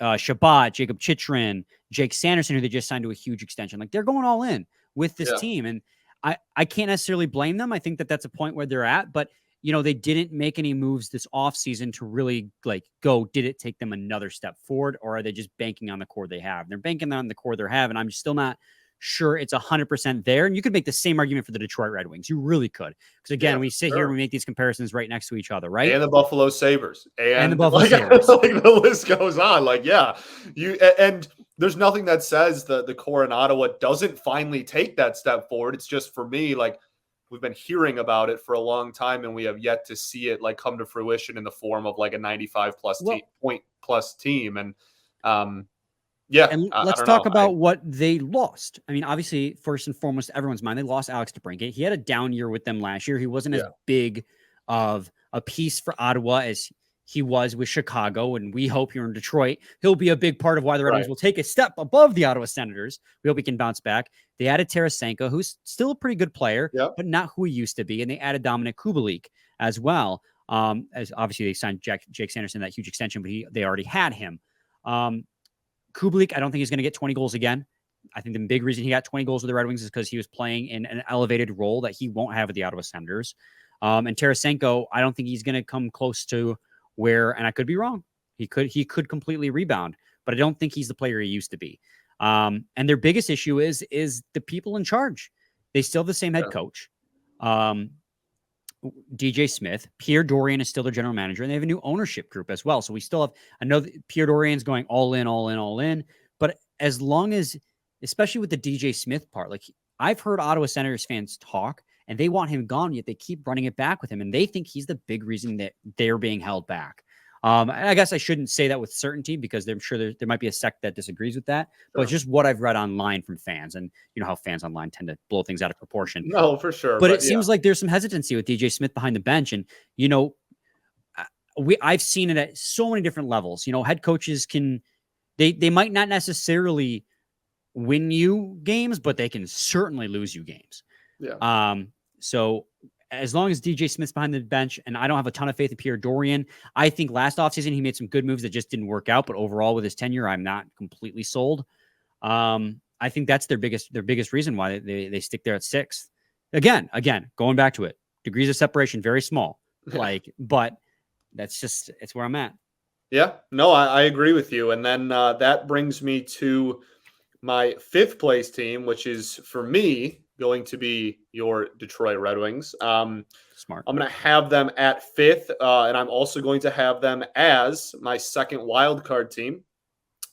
Shabbat, Jacob Chitrin, Jake Sanderson, who they just signed to a huge extension. Like, they're going all in with this team. And I can't necessarily blame them. I think that's a point where they're at, but you know, they didn't make any moves this offseason to really did it take them another step forward, or are they just banking on the core they have? They're banking on the core they have, and I'm still not sure it's 100% there. And you could make the same argument for the Detroit Red Wings. You really could. Because again, we sit here and we make these comparisons right next to each other, right? And the Buffalo Sabres. And the Buffalo Sabres. Like, the list goes on. Like, and there's nothing that says the core in Ottawa doesn't finally take that step forward. It's just, for me, like, we've been hearing about it for a long time, and we have yet to see it like come to fruition in the form of like a 95 point plus team. And and let's talk about what they lost. I mean, obviously, first and foremost, everyone's mind, they lost Alex DeBrincat. He had a down year with them last year. He wasn't as big of a piece for Ottawa as he was with Chicago, and we hope here in Detroit he'll be a big part of why the Red Wings will take a step above the Ottawa Senators. We hope he can bounce back. They added Tarasenko, who's still a pretty good player, but not who he used to be, and they added Dominic Kubalik as well. As obviously they signed Jake Sanderson that huge extension, but they already had him. Kubalik, I don't think he's going to get 20 goals again. I think the big reason he got 20 goals with the Red Wings is because he was playing in an elevated role that he won't have with the Ottawa Senators. And Tarasenko, I don't think he's going to come close to where, and I could be wrong, he could completely rebound, but I don't think he's the player he used to be. And their biggest issue is the people in charge. They still have the same head coach, DJ Smith. Pierre Dorian is still their general manager, and they have a new ownership group as well. So we still have, I know Pierre Dorian's going all in, but as long as, especially with the DJ Smith part, like, I've heard Ottawa Senators fans talk, and they want him gone, yet they keep running it back with him. And they think he's the big reason that they're being held back. I guess I shouldn't say that with certainty, because I'm sure there might be a sect that disagrees with that, but it's just what I've read online from fans. And you know how fans online tend to blow things out of proportion. No, for sure. But it seems like there's some hesitancy with DJ Smith behind the bench. And, you know, I've seen it at so many different levels. You know, head coaches they might not necessarily win you games, but they can certainly lose you games. So as long as DJ Smith's behind the bench, and I don't have a ton of faith in Pierre Dorian, I think last offseason he made some good moves that just didn't work out, but overall with his tenure, I'm not completely sold. I think that's their biggest reason why they stick there at sixth. Again, going back to it, degrees of separation, very small, but it's where I'm at. Yeah, no, I agree with you. And then that brings me to my fifth place team, which is, for me, going to be your Detroit Red Wings. Smart. I'm going to have them at fifth, and I'm also going to have them as my second wild card team.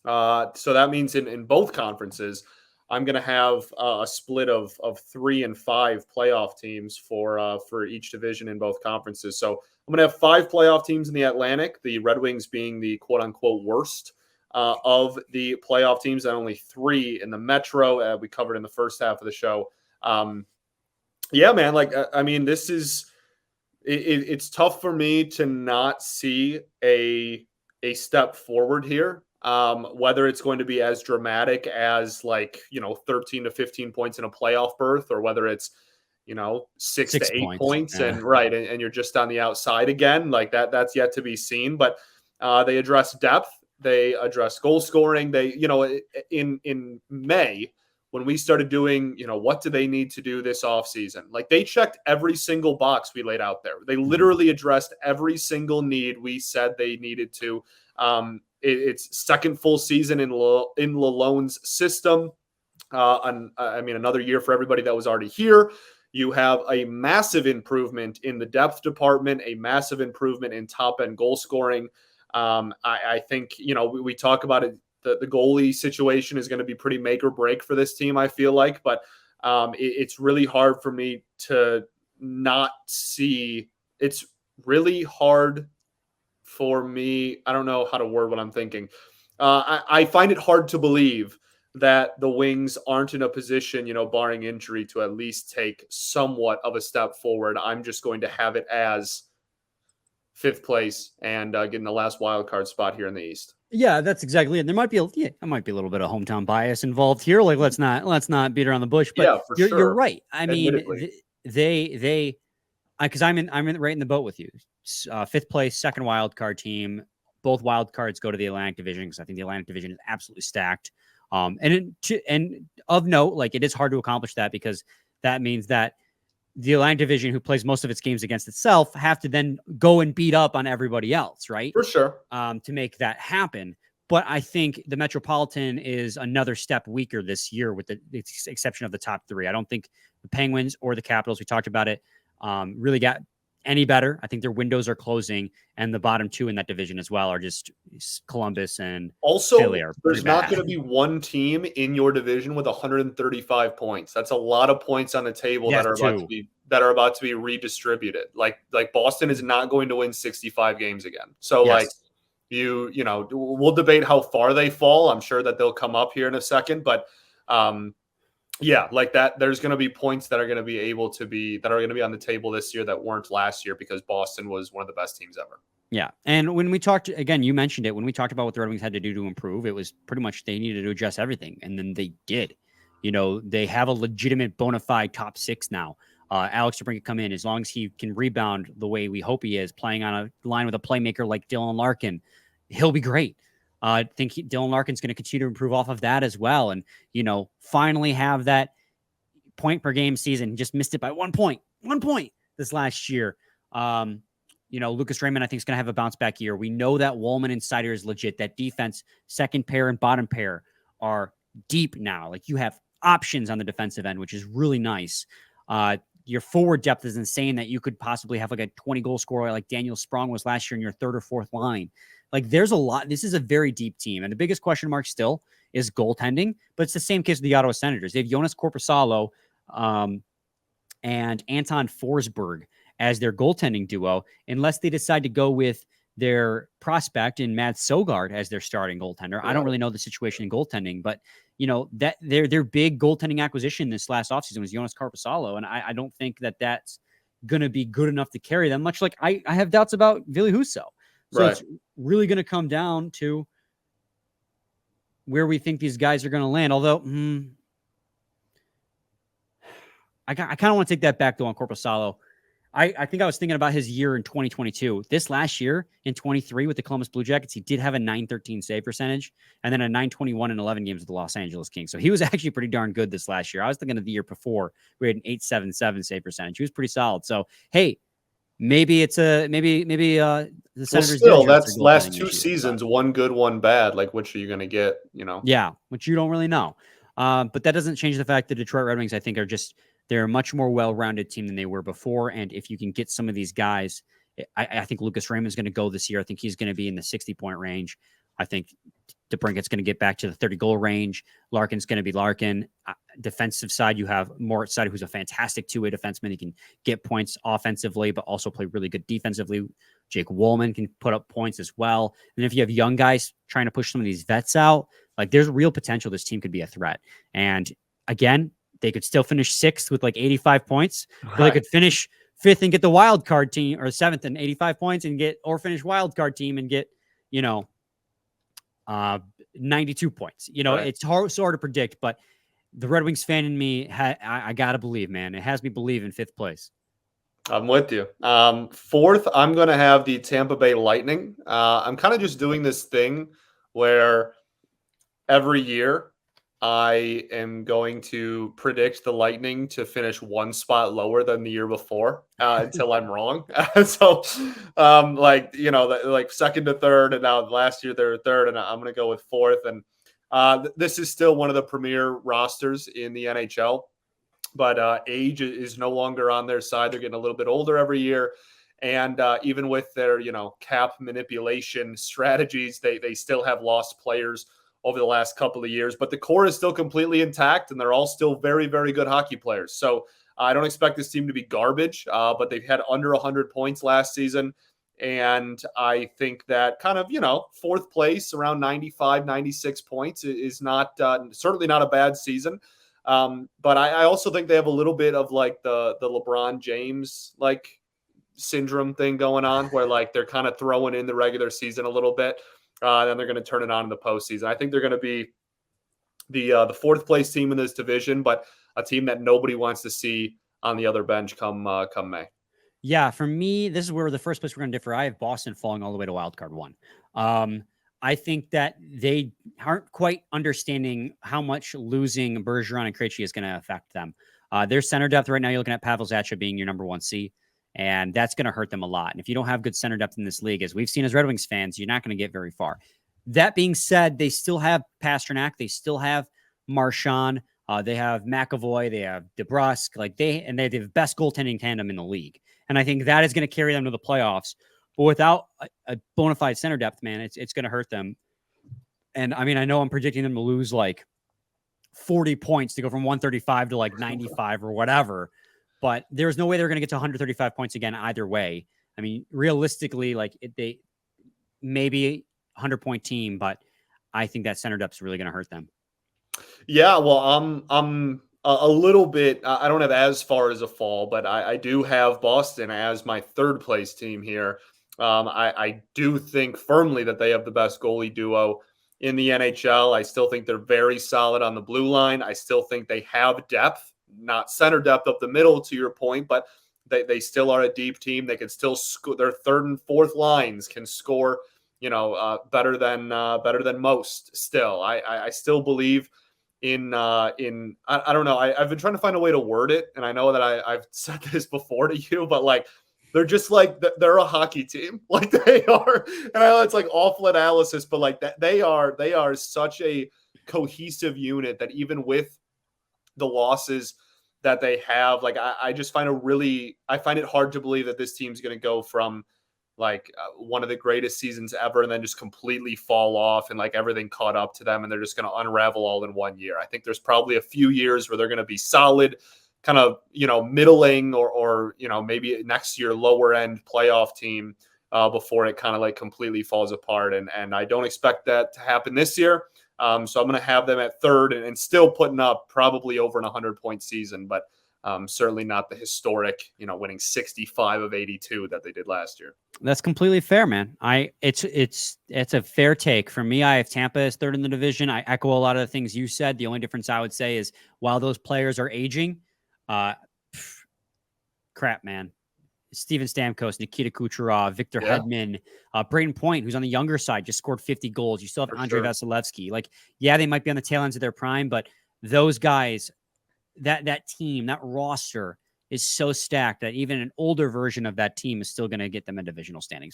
So that means in both conferences, I'm going to have a split of 3 and 5 playoff teams for each division in both conferences. So I'm going to have 5 playoff teams in the Atlantic, the Red Wings being the quote-unquote worst of the playoff teams, and only 3 in the Metro. We covered in the first half of the show. Yeah, man, I mean, this is it's tough for me to not see a a step forward here. Whether it's going to be as dramatic as 13 to 15 points in a playoff berth, or whether it's 6 to 8 points and you're just on the outside again, like that's yet to be seen. But they address depth, they address goal scoring. They, in May, when we started doing, what do they need to do this offseason? Like, they checked every single box we laid out there. They literally addressed every single need we said they needed to. It's second full season in Lalonde's system. Another year for everybody that was already here. You have a massive improvement in the depth department, a massive improvement in top-end goal scoring. I think, we talk about it. The goalie situation is going to be pretty make or break for this team, I feel like. But it's really hard for me to not see. It's really hard for me. I don't know how to word what I'm thinking. I find it hard to believe that the Wings aren't in a position, barring injury, to at least take somewhat of a step forward. I'm just going to have it as 5th place and getting the last wild card spot here in the East. Yeah, that's exactly it. There might be a little bit of hometown bias involved here. Like, let's not beat around the bush. But yeah, for sure. You're right. I mean, they because I'm right in the boat with you. 5th place, second wild card team. Both wild cards go to the Atlantic Division, because I think the Atlantic Division is absolutely stacked. And of note, like, it is hard to accomplish that, because that means that the Atlantic Division, who plays most of its games against itself, have to then go and beat up on everybody else, right? For sure. To make that happen. But I think the Metropolitan is another step weaker this year, with the exception of the top 3. I don't think the Penguins or the Capitals, we talked about it, really got any better. I think their windows are closing, and the bottom 2 in that division as well are just Columbus and also Philly. There's not going to be one team in your division with 135 points. That's a lot of points on the table that are about to be redistributed. Like Boston is not going to win 65 games again. So we'll debate how far they fall. I'm sure that they'll come up here in a second, but like that, there's going to be points that are going to be on the table this year that weren't last year, because Boston was one of the best teams ever. Yeah. And when we talked, again, you mentioned it, when we talked about what the Red Wings had to do to improve, it was pretty much they needed to adjust everything. And then they did. They have a legitimate bona fide top 6 now. Alex DeBrincat come in, as long as he can rebound the way we hope he is, playing on a line with a playmaker like Dylan Larkin, he'll be great. I think Dylan Larkin's going to continue to improve off of that as well. And, finally have that point per game season. Just missed it by 1 point this last year. Lucas Raymond, I think, is going to have a bounce back year. We know that Woolman and Sider is legit. That defense, second pair and bottom pair, are deep now. Like, you have options on the defensive end, which is really nice. Your forward depth is insane, that you could possibly have like a 20 goal scorer like Daniel Sprong was last year in your 3rd or 4th line. Like, there's a lot. This is a very deep team. And the biggest question mark still is goaltending, but it's the same case with the Ottawa Senators. They have Jonas Korpisalo and Anton Forsberg as their goaltending duo, unless they decide to go with their prospect in Matt Sogard as their starting goaltender. I don't really know the situation in goaltending, but that their big goaltending acquisition this last offseason was Jonas Korpisalo, and I don't think that that's going to be good enough to carry them, much like I have doubts about Ville Husso. So It's really going to come down to where we think these guys are going to land. Although I kind of want to take that back, though, on Korpisalo. I think I was thinking about his year in 2022. This last year in 23 with the Columbus Blue Jackets, he did have a .913 save percentage, and then a .921 in 11 games with the Los Angeles Kings. So he was actually pretty darn good this last year. I was thinking of the year before, we had an .877 save percentage. He was pretty solid. So, hey, maybe it's maybe the Senators. Still, that's last 2 seasons, one good, one bad. Like, which are you going to get? Yeah, which you don't really know. But that doesn't change the fact that Detroit Red Wings, I think, they're a much more well-rounded team than they were before. And if you can get some of these guys, I think Lucas Raymond's going to go this year. I think he's going to be in the 60-point range. I think DeBrincat's going to get back to the 30-goal range. Larkin's going to be Larkin. Defensive side, you have Moritz Seider, who's a fantastic two-way defenseman. He can get points offensively, but also play really good defensively. Jake Woolman can put up points as well. And if you have young guys trying to push some of these vets out, like, there's real potential this team could be a threat. And again, they could still finish 6th with like 85 points, but they could finish 5th and get the wild card team, or 7th and 85 points and finish wild card team and get you know, 92 points. You know, Right. it's so hard to predict, but the Red Wings fan in me, I got to believe, man. It has me believe in 5th place. I'm with you. 4th, I'm going to have the Tampa Bay Lightning. I'm kind of just doing this thing where every year I am going to predict the Lightning to finish one spot lower than the year before until I'm wrong. So, like, you know, like 2nd to 3rd, and now last year they were 3rd, and I'm going to go with 4th. And this is still one of the premier rosters in the NHL, but age is no longer on their side. They're getting a little bit older every year. And even with their, you know, cap manipulation strategies, they still have lost players over the last couple of years, but the core is still completely intact, and they're all still very, very good hockey players. So I don't expect this team to be garbage, but they've had under 100 points last season. And I think that kind of, you know, 4th place around 95, 96 points is not certainly not a bad season. But I also think they have a little bit of like the LeBron James like syndrome thing going on, where like they're kind of throwing in the regular season a little bit. Then they're going to turn it on in the postseason. I think they're going to be the 4th place team in this division, but a team that nobody wants to see on the other bench come May. Yeah, for me, this is where the first place we're going to differ. I have Boston falling all the way to wild card 1. I think that they aren't quite understanding how much losing Bergeron and Krejci is going to affect them. Their center depth right now, you're looking at Pavel Zacha being your number 1 C. And that's going to hurt them a lot. And if you don't have good center depth in this league, as we've seen as Red Wings fans, you're not going to get very far. That being said, they still have Pasternak. They still have Marchand. They have McAvoy. They have DeBrusk. They have the best goaltending tandem in the league. And I think that is going to carry them to the playoffs. But without a bona fide center depth, man, it's going to hurt them. And I mean, I know I'm predicting them to lose like 40 points to go from 135 to like 95 or whatever. But there's no way they're going to get to 135 points again either way. I mean, realistically, they maybe 100-point team, but I think that center depth is really going to hurt them. Yeah, well, I'm a little bit. I don't have as far as a fall, but I do have Boston as my 3rd place team here. I do think firmly that they have the best goalie duo in the NHL. I still think they're very solid on the blue line. I still think they have depth. Not center depth up the middle, to your point, but they still are a deep team. They can still score. Their 3rd and 4th lines can score, you know, better than most. Still, I still believe in. I don't know. I've been trying to find a way to word it, and I know that I've said this before to you, but like they're just like they're a hockey team, like they are. And I know it's like awful analysis, but like that they are such a cohesive unit that even with the losses that they have, like I just find I find it hard to believe that this team's going to go from like one of the greatest seasons ever and then just completely fall off and like everything caught up to them and they're just going to unravel all in one year. I think there's probably a few years where they're going to be solid, kind of, you know, middling or you know, maybe next year lower end playoff team before it kind of like completely falls apart. And I don't expect that to happen this year. So I'm going to have them at 3rd and still putting up probably over an 100-point season, but certainly not the historic, you know, winning 65 of 82 that they did last year. That's completely fair, man. It's a fair take. For me, I have Tampa as 3rd in the division. I echo a lot of the things you said. The only difference I would say is while those players are aging, crap, man. Steven Stamkos, Nikita Kucherov, Victor Hedman, Brayden Point, who's on the younger side, just scored 50 goals. You still have Andrei Vasilevsky. Like, yeah, they might be on the tail ends of their prime, but those guys, that team, that roster is so stacked that even an older version of that team is still going to get them a divisional standing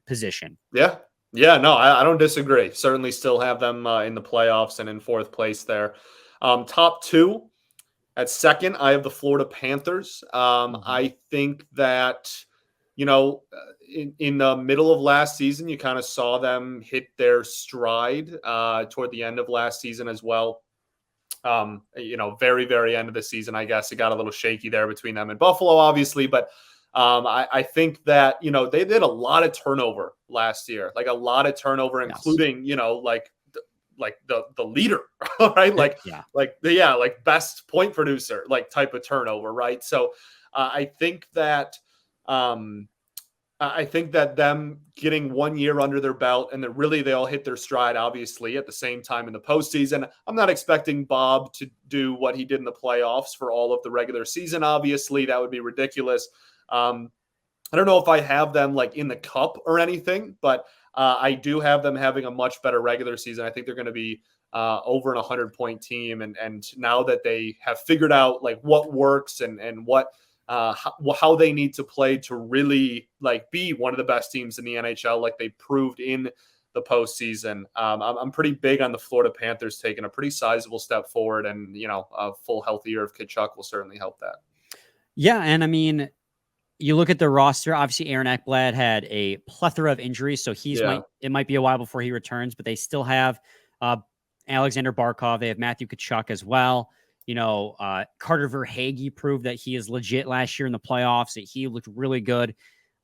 position. Yeah. Yeah, no, I don't disagree. Certainly still have them in the playoffs and in 4th place there. Top 2. At 2nd, I have the Florida Panthers. I think that, you know, in the middle of last season, you kind of saw them hit their stride toward the end of last season as well. You know, very, very end of the season, I guess. It got a little shaky there between them and Buffalo, obviously. But I think that, you know, they did a lot of turnover last year, like a lot of turnover, including, you know, like the leader, right? Like best point producer, like type of turnover, right? So I think that I think that them getting 1 year under their belt and that really they all hit their stride, obviously, at the same time in the postseason. I'm not expecting Bob to do what he did in the playoffs for all of the regular season. Obviously, that would be ridiculous. I don't know if I have them like in the cup or anything, but I do have them having a much better regular season. I think they're going to be over an 100-point team. And now that they have figured out like what works and what how they need to play to really like be one of the best teams in the NHL, like they proved in the postseason. I'm pretty big on the Florida Panthers taking a pretty sizable step forward, and a full healthy year of Tkachuk will certainly help that. Yeah, and I mean, you look at the roster. Obviously, Aaron Ekblad had a plethora of injuries, so it might be a while before he returns. But they still have Alexander Barkov. They have Matthew Tkachuk as well. Carter Verhaeghe proved that he is legit last year in the playoffs. That he looked really good.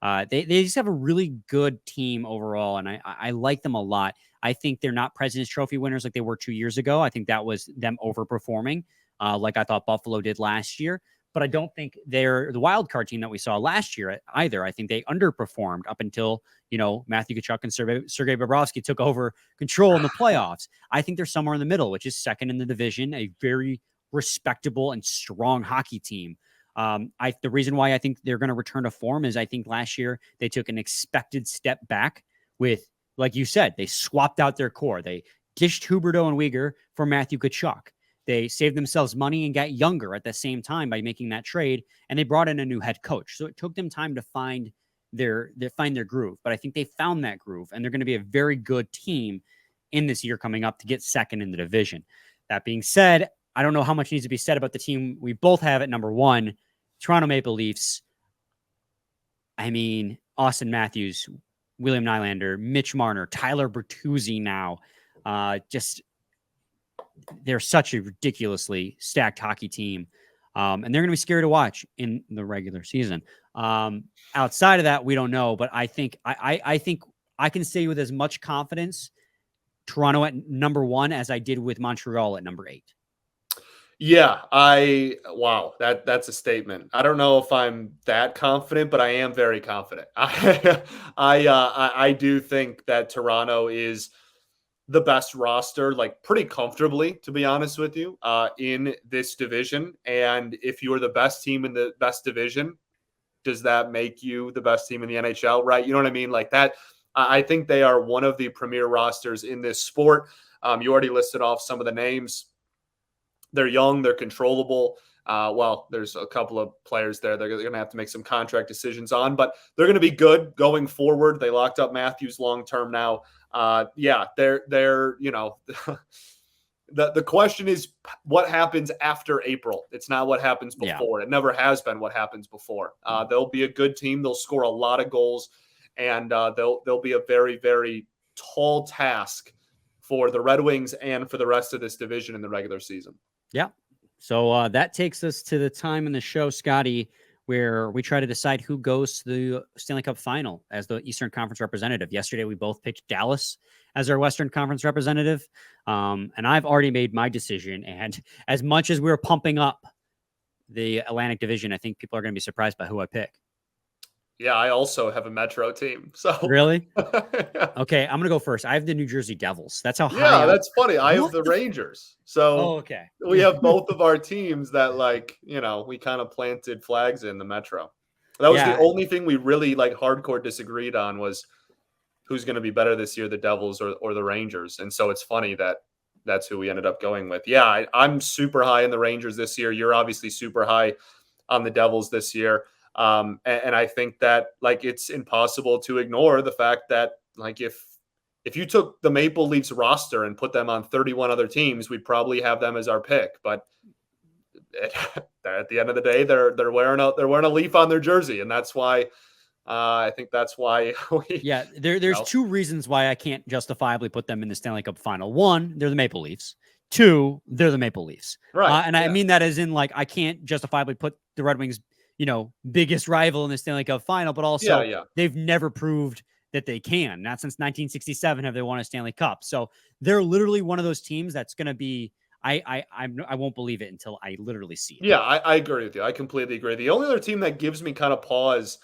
They just have a really good team overall, and I like them a lot. I think they're not President's Trophy winners like they were 2 years ago. I think that was them overperforming, like I thought Buffalo did last year. But I don't think they're the wild card team that we saw last year either. I think they underperformed up until, Matthew Tkachuk and Sergei Bobrovsky took over control in the playoffs. I think they're somewhere in the middle, which is second in the division, a very respectable and strong hockey team. The reason why I think they're going to return to form is I think last year they took an expected step back with, like you said, they swapped out their core. They dished Huberdeau and Weegar for Matthew Tkachuk. They saved themselves money and got younger at the same time by making that trade, and they brought in a new head coach. So it took them time to find their groove, but I think they found that groove, and they're going to be a very good team in this year coming up to get second in the division. That being said, I don't know how much needs to be said about the team we both have at number one, Toronto Maple Leafs. I mean, Austin Matthews, William Nylander, Mitch Marner, Tyler Bertuzzi now, they're such a ridiculously stacked hockey team. And they're going to be scary to watch in the regular season. Outside of that, we don't know, but I think I can say with as much confidence Toronto at number one as I did with Montreal at number 8. Yeah, wow, that's a statement. I don't know if I'm that confident, but I am very confident. I do think that Toronto is the best roster, like pretty comfortably, to be honest with you, in this division. And if you're the best team in the best division, does that make you the best team in the NHL, right? You know what I mean? Like that, I think they are one of the premier rosters in this sport. You already listed off some of the names. They're young, they're controllable. Well, there's a couple of players there they're going to have to make some contract decisions on, but they're going to be good going forward. They locked up Matthews long-term now. They're the question is what happens after April. It's not what happens before. Yeah. It never has been what happens before. They'll be a good team. They'll score a lot of goals, and they'll be a very, very tall task for the Red Wings and for the rest of this division in the regular season. Yeah. So that takes us to the time in the show, Scotty, where we try to decide who goes to the Stanley Cup final as the Eastern Conference representative. Yesterday, we both picked Dallas as our Western Conference representative. And I've already made my decision. And as much as we're pumping up the Atlantic Division, I think people are going to be surprised by who I pick. Yeah, I also have a Metro team. So really? Okay, I'm gonna go first. I have the New Jersey Devils. That's how high. Yeah, that's funny. I have the Rangers. So okay. We have both of our teams that we kind of planted flags in the Metro. That was the only thing we really hardcore disagreed on was who's going to be better this year, the Devils or the Rangers. And so it's funny that that's who we ended up going with. Yeah, I'm super high in the Rangers this year. You're obviously super high on the Devils this year. And I think that it's impossible to ignore the fact that if you took the Maple Leafs roster and put them on 31 other teams, we'd probably have them as our pick. But at the end of the day, they're wearing a leaf on their jersey, and that's why I think that's why. There's two reasons why I can't justifiably put them in the Stanley Cup final. One, they're the Maple Leafs. Two, they're the Maple Leafs. Right. I mean that as in I can't justifiably put the Red Wings, biggest rival in the Stanley Cup final, but also they've never proved that they can. Not since 1967 have they won a Stanley Cup. So they're literally one of those teams that's going to be, I won't believe it until I literally see it. Yeah, I agree with you. I completely agree. The only other team that gives me kind of pause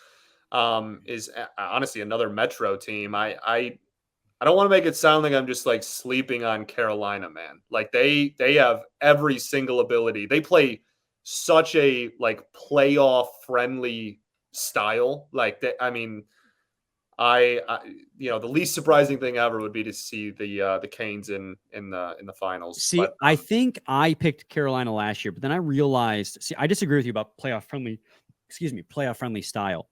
is honestly another Metro team. I don't want to make it sound like I'm just like sleeping on Carolina, man. Like they have every single ability. They play such a like playoff friendly style. Like I mean, I the least surprising thing ever would be to see the Canes in the finals. See, I think I picked Carolina last year, but then I realized. See, I disagree with you about playoff friendly style.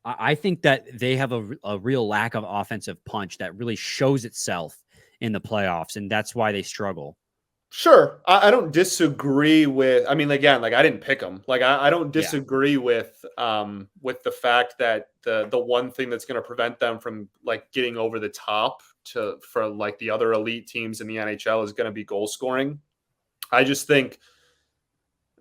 I think that they have a real lack of offensive punch that really shows itself in the playoffs, and that's why they struggle. Sure. I don't disagree with, I mean, again, like I didn't pick them. Like I don't disagree with the fact that the one thing that's going to prevent them from like getting over the top for like the other elite teams in the NHL is going to be goal scoring. I just think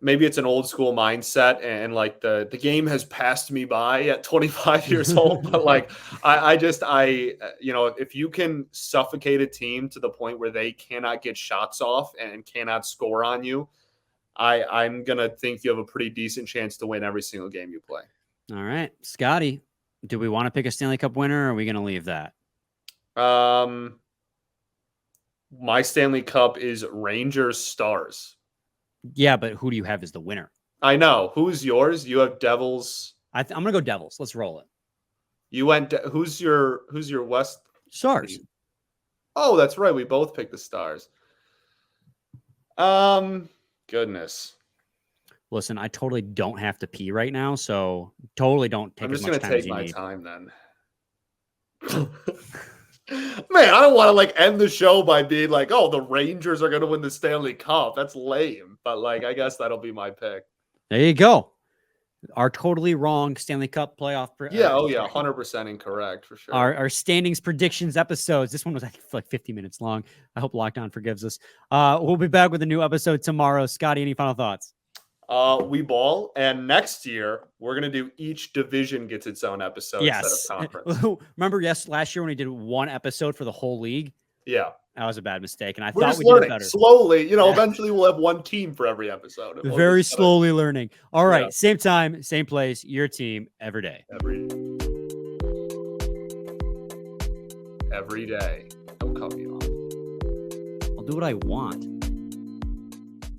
maybe it's an old school mindset and like the game has passed me by at 25 years old. But like, if you can suffocate a team to the point where they cannot get shots off and cannot score on you, I'm going to think you have a pretty decent chance to win every single game you play. All right, Scotty, do we want to pick a Stanley Cup winner or are we going to leave that? My Stanley Cup is Rangers Stars. Yeah, but who do you have as the winner? I know. Who's yours? You have Devils. I'm going to go Devils. Let's roll it. You went. Who's your West? Stars. Team? Oh, that's right. We both picked the Stars. Goodness. Listen, I totally don't have to pee right now, so totally don't take. I'm just going to take my time then. Man, I don't want to like end the show by being like, "Oh, the Rangers are going to win the Stanley Cup." That's lame, but like, I guess that'll be my pick. There you go. Our totally wrong Stanley Cup playoff. 100% incorrect for sure. Our standings predictions episodes. This one was like 50 minutes long. I hope Lockdown forgives us. We'll be back with a new episode tomorrow. Scotty, any final thoughts? We ball, and next year we're gonna do each division gets its own episode instead of conference. Remember, last year when we did one episode for the whole league? Yeah, that was a bad mistake, and I we're thought just we learning did it better. Slowly. Eventually we'll have one team for every episode. Very slowly learning. All right, same time, same place. Your team every day. Every day. Don't cut me off. I'll do what I want.